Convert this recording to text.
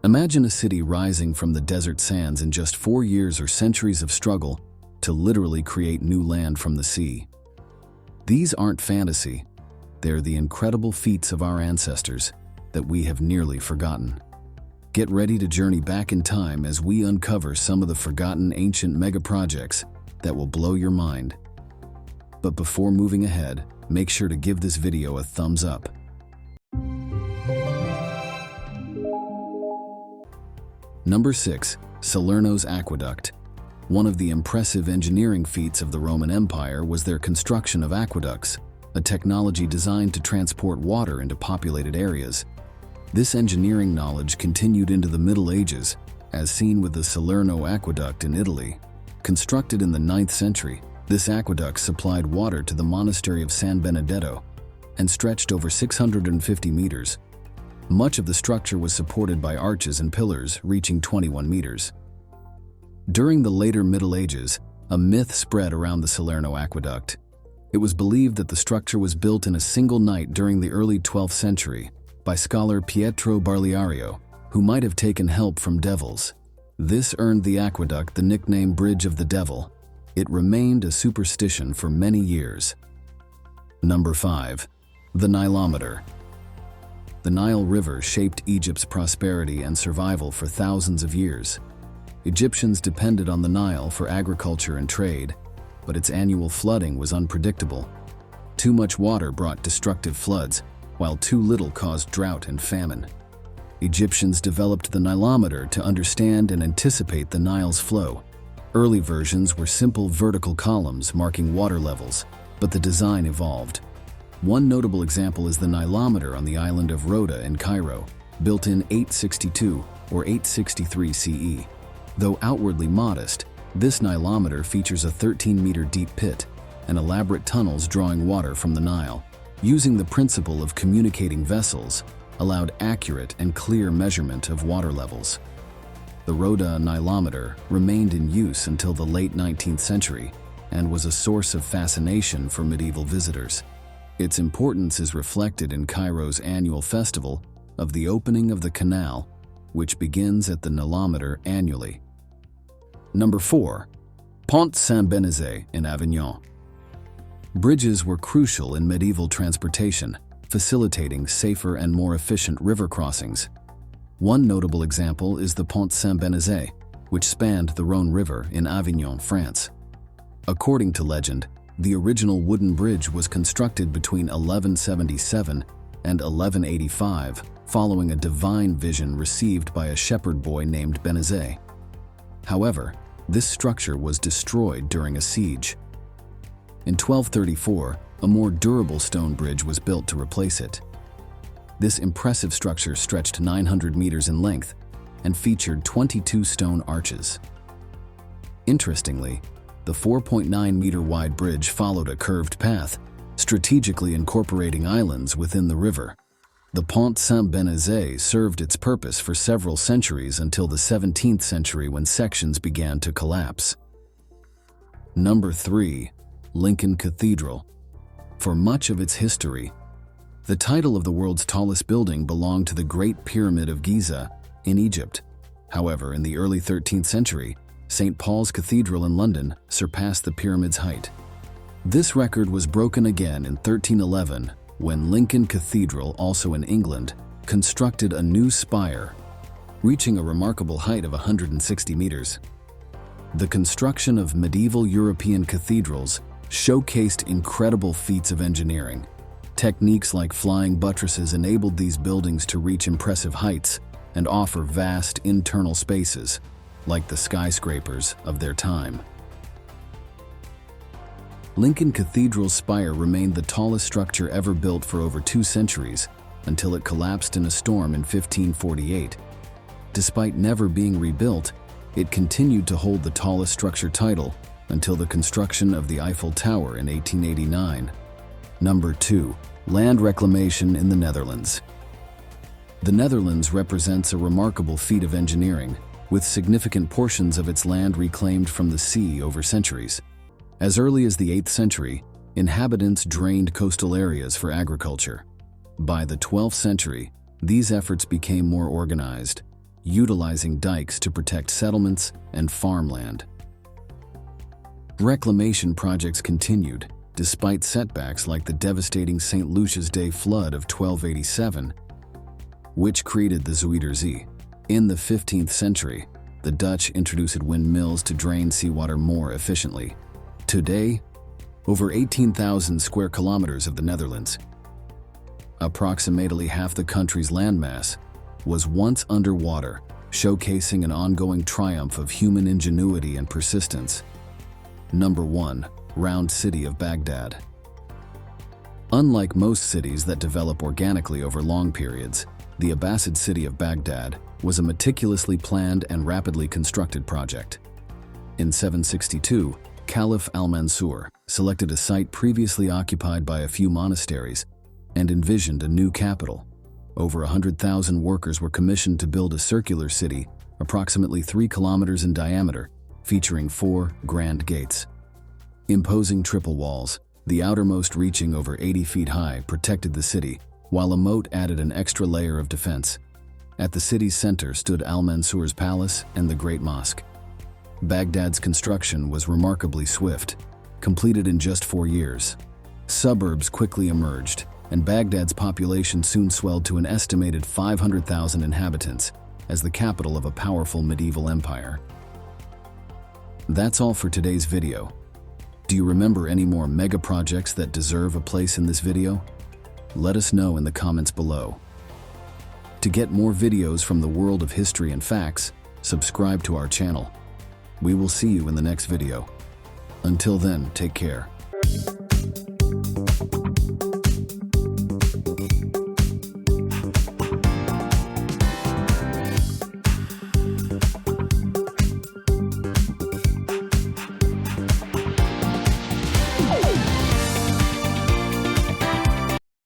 Imagine a city rising from the desert sands in just 4 years or centuries of struggle to literally create new land from the sea. These aren't fantasy. They're the incredible feats of our ancestors that we have nearly forgotten. Get ready to journey back in time as we uncover some of the forgotten ancient megaprojects that will blow your mind. But before moving ahead, make sure to give this video a thumbs up. Number 6. Salerno's Aqueduct. One of the impressive engineering feats of the Roman Empire was their construction of aqueducts, a technology designed to transport water into populated areas. This engineering knowledge continued into the Middle Ages, as seen with the Salerno Aqueduct in Italy. Constructed in the 9th century, this aqueduct supplied water to the monastery of Saint-Bénézet and stretched over 650 meters. Much of the structure was supported by arches and pillars reaching 21 meters. During the later Middle Ages, a myth spread around the Salerno Aqueduct. It was believed that the structure was built in a single night during the early 12th century by scholar Pietro Barliario, who might have taken help from devils. This earned the aqueduct the nickname Bridge of the Devil. It remained a superstition for many years. Number 5. The Nilometer. The Nile River shaped Egypt's prosperity and survival for thousands of years. Egyptians depended on the Nile for agriculture and trade, but its annual flooding was unpredictable. Too much water brought destructive floods, while too little caused drought and famine. Egyptians developed the Nilometer to understand and anticipate the Nile's flow. Early versions were simple vertical columns marking water levels, but the design evolved. One notable example is the Nilometer on the island of Rhoda in Cairo, built in 862 or 863 CE. Though outwardly modest, this Nilometer features a 13-meter deep pit and elaborate tunnels drawing water from the Nile. Using the principle of communicating vessels, allowed accurate and clear measurement of water levels. The Rhoda Nilometer remained in use until the late 19th century and was a source of fascination for medieval visitors. Its importance is reflected in Cairo's annual festival of the opening of the canal, which begins at the Nilometer annually. Number 4. Pont Saint-Bénézet in Avignon. Bridges were crucial in medieval transportation, facilitating safer and more efficient river crossings. One notable example is the Pont Saint-Bénézet, which spanned the Rhône River in Avignon, France. According to legend, the original wooden bridge was constructed between 1177 and 1185, following a divine vision received by a shepherd boy named Bénézet. However, this structure was destroyed during a siege. In 1234, a more durable stone bridge was built to replace it. This impressive structure stretched 900 meters in length and featured 22 stone arches. Interestingly, the 4.9-meter wide bridge followed a curved path, strategically incorporating islands within the river. The Pont Saint-Bénézet served its purpose for several centuries until the 17th century when sections began to collapse. Number 3. Lincoln Cathedral. For much of its history, the title of the world's tallest building belonged to the Great Pyramid of Giza in Egypt. However, in the early 13th century, St. Paul's Cathedral in London surpassed the pyramid's height. This record was broken again in 1311 when Lincoln Cathedral, also in England, constructed a new spire, reaching a remarkable height of 160 meters. The construction of medieval European cathedrals showcased incredible feats of engineering. Techniques like flying buttresses enabled these buildings to reach impressive heights and offer vast internal spaces, like the skyscrapers of their time. Lincoln Cathedral's spire remained the tallest structure ever built for over 2 centuries, until it collapsed in a storm in 1548. Despite never being rebuilt, it continued to hold the tallest structure title until the construction of the Eiffel Tower in 1889. Number 2. Land reclamation in the Netherlands. The Netherlands represents a remarkable feat of engineering, with significant portions of its land reclaimed from the sea over centuries. As early as the 8th century, inhabitants drained coastal areas for agriculture. By the 12th century, these efforts became more organized, utilizing dikes to protect settlements and farmland. Reclamation projects continued, despite setbacks like the devastating St. Lucia's Day flood of 1287, which created the Zuiderzee. In the 15th century, the Dutch introduced windmills to drain seawater more efficiently. Today, over 18,000 square kilometers of the Netherlands, approximately half the country's landmass, was once underwater, showcasing an ongoing triumph of human ingenuity and persistence. Number 1. Round City of Baghdad. Unlike most cities that develop organically over long periods, the Abbasid city of Baghdad was a meticulously planned and rapidly constructed project. In 762, Caliph al-Mansur selected a site previously occupied by a few monasteries and envisioned a new capital. Over 100,000 workers were commissioned to build a circular city approximately 3 kilometers in diameter, featuring 4 grand gates. Imposing triple walls, the outermost reaching over 80 feet high, protected the city, while a moat added an extra layer of defense. At the city's center stood al-Mansur's palace and the Great Mosque. Baghdad's construction was remarkably swift, completed in just 4 years. Suburbs quickly emerged, and Baghdad's population soon swelled to an estimated 500,000 inhabitants as the capital of a powerful medieval empire. That's all for today's video. Do you remember any more mega projects that deserve a place in this video? Let us know in the comments below. To get more videos from the world of history and facts, subscribe to our channel. We will see you in the next video. Until then, take care.